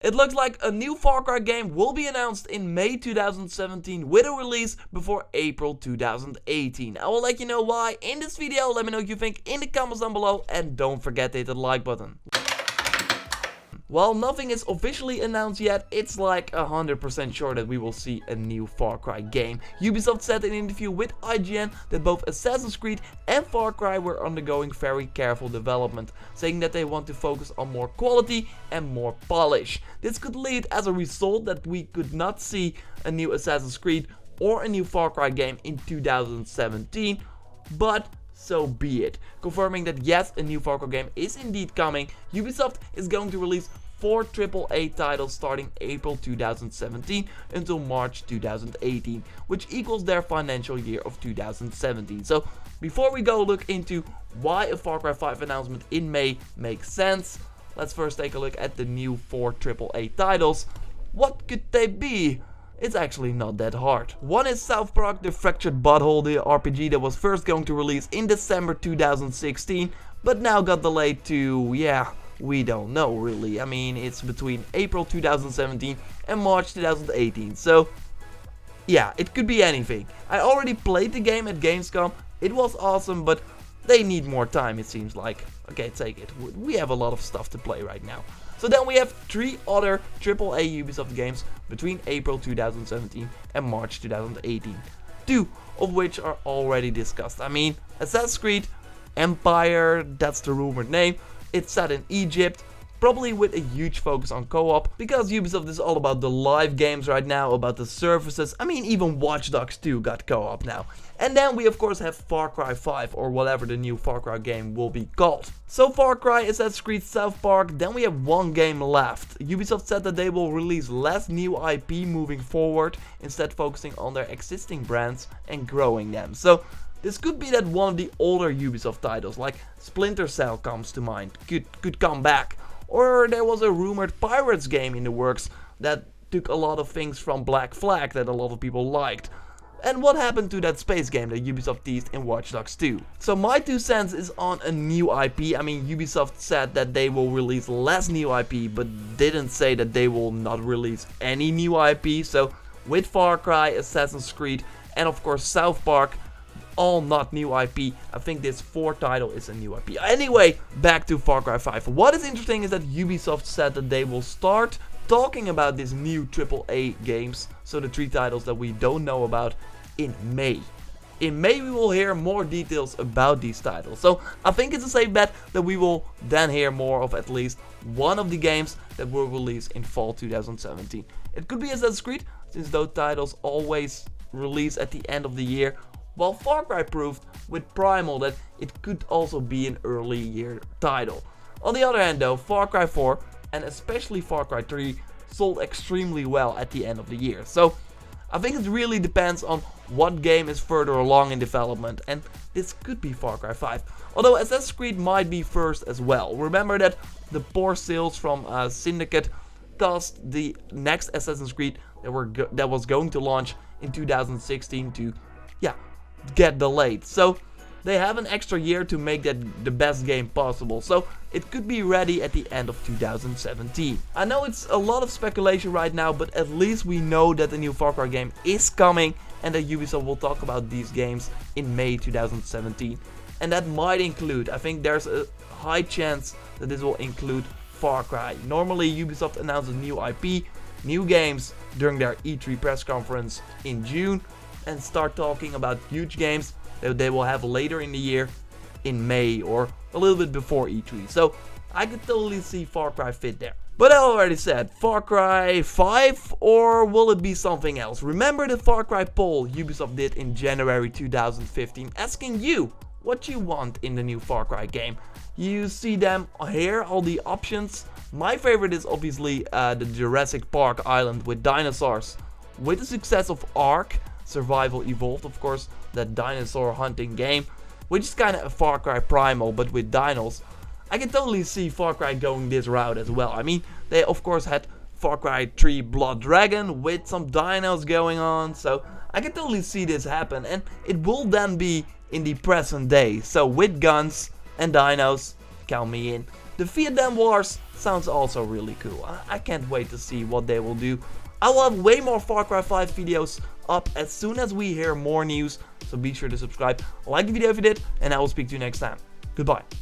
It looks like a new Far Cry game will be announced in May 2017 with a release before April 2018. I will let you know why in this video. Let me know what you think in the comments down below and don't forget to hit the like button. While nothing is officially announced yet, it's like 100% sure that we will see a new Far Cry game. Ubisoft said in an interview with IGN that both Assassin's Creed and Far Cry were undergoing very careful development, saying that they want to focus on more quality and more polish. This could lead as a result that we could not see a new Assassin's Creed or a new Far Cry game in 2017, but so be it. Confirming that yes, a new Far Cry game is indeed coming, Ubisoft is going to release 4 AAA titles starting April 2017 until March 2018, which equals their financial year of 2017. So before we go look into why a Far Cry 5 announcement in May makes sense, let's first take a look at the new 4 AAA titles. What could they be? It's actually not that hard. One is South Park: The Fractured Butthole, the RPG that was first going to release in December 2016, but now got delayed to, yeah, we don't know really. I mean, it's between April 2017 and March 2018, so yeah, it could be anything. I already played the game at Gamescom, it was awesome, but they need more time it seems like. Okay, take it, we have a lot of stuff to play right now. So then we have 3 other AAA Ubisoft games between April 2017 and March 2018. 2 of which are already discussed. I mean, Assassin's Creed Empire, that's the rumored name. It's set in Egypt, probably with a huge focus on co-op, because Ubisoft is all about the live games right now, about the services. I mean, even Watch Dogs 2 got co-op now. And then we of course have Far Cry 5, or whatever the new Far Cry game will be called. So Far Cry, Assassin's Creed, South Park, then we have one game left. Ubisoft said that they will release less new IP moving forward, instead focusing on their existing brands and growing them. So this could be that one of the older Ubisoft titles, like Splinter Cell comes to mind, could come back. Or there was a rumored Pirates game in the works that took a lot of things from Black Flag that a lot of people liked. And what happened to that space game that Ubisoft teased in Watch Dogs 2? So my 2 cents is on a new IP. I mean, Ubisoft said that they will release less new IP, but didn't say that they will not release any new IP. So with Far Cry, Assassin's Creed, and of course South Park, all not new IP, I think this 4th title is a new IP. Anyway, back to Far Cry 5. What is interesting is that Ubisoft said that they will start talking about these new AAA games, so the 3 titles that we don't know about, in May. In May we will hear more details about these titles, so I think it's a safe bet that we will then hear more of at least one of the games that will release in fall 2017. It could be Assassin's Creed, since those titles always release at the end of the year, while Far Cry proved with Primal that it could also be an early year title. On the other hand though, Far Cry 4 and especially Far Cry 3 sold extremely well at the end of the year. So I think it really depends on what game is further along in development, and this could be Far Cry 5. Although Assassin's Creed might be first as well. Remember that the poor sales from Syndicate caused the next Assassin's Creed that was going to launch in 2016 to, yeah, get delayed. So they have an extra year to make that the best game possible, so it could be ready at the end of 2017. I know it's a lot of speculation right now, but at least we know that the new Far Cry game is coming and that Ubisoft will talk about these games in May 2017. And that might include, I think there's a high chance that this will include Far Cry. Normally Ubisoft announces new IP, new games during their E3 press conference in June, and start talking about huge games that they will have later in the year in May or a little bit before E3. So I could totally see Far Cry fit there. But I already said, Far Cry 5, or will it be something else? Remember the Far Cry poll Ubisoft did in January 2015, asking you what you want in the new Far Cry game. You see them here, all the options. My favorite is obviously the Jurassic Park island with dinosaurs. With the success of Ark, Survival Evolved, of course, that dinosaur hunting game, which is kind of a Far Cry Primal but with dinos, I can totally see Far Cry going this route as well. I mean, they of course had Far Cry 3 Blood Dragon with some dinos going on, so I can totally see this happen, and it will then be in the present day, so with guns and dinos, count me in. The Vietnam Wars sounds also really cool. I can't wait to see what they will do. I will have way more Far Cry 5 videos up as soon as we hear more news. So be sure to subscribe, like the video if you did, and I will speak to you next time. Goodbye.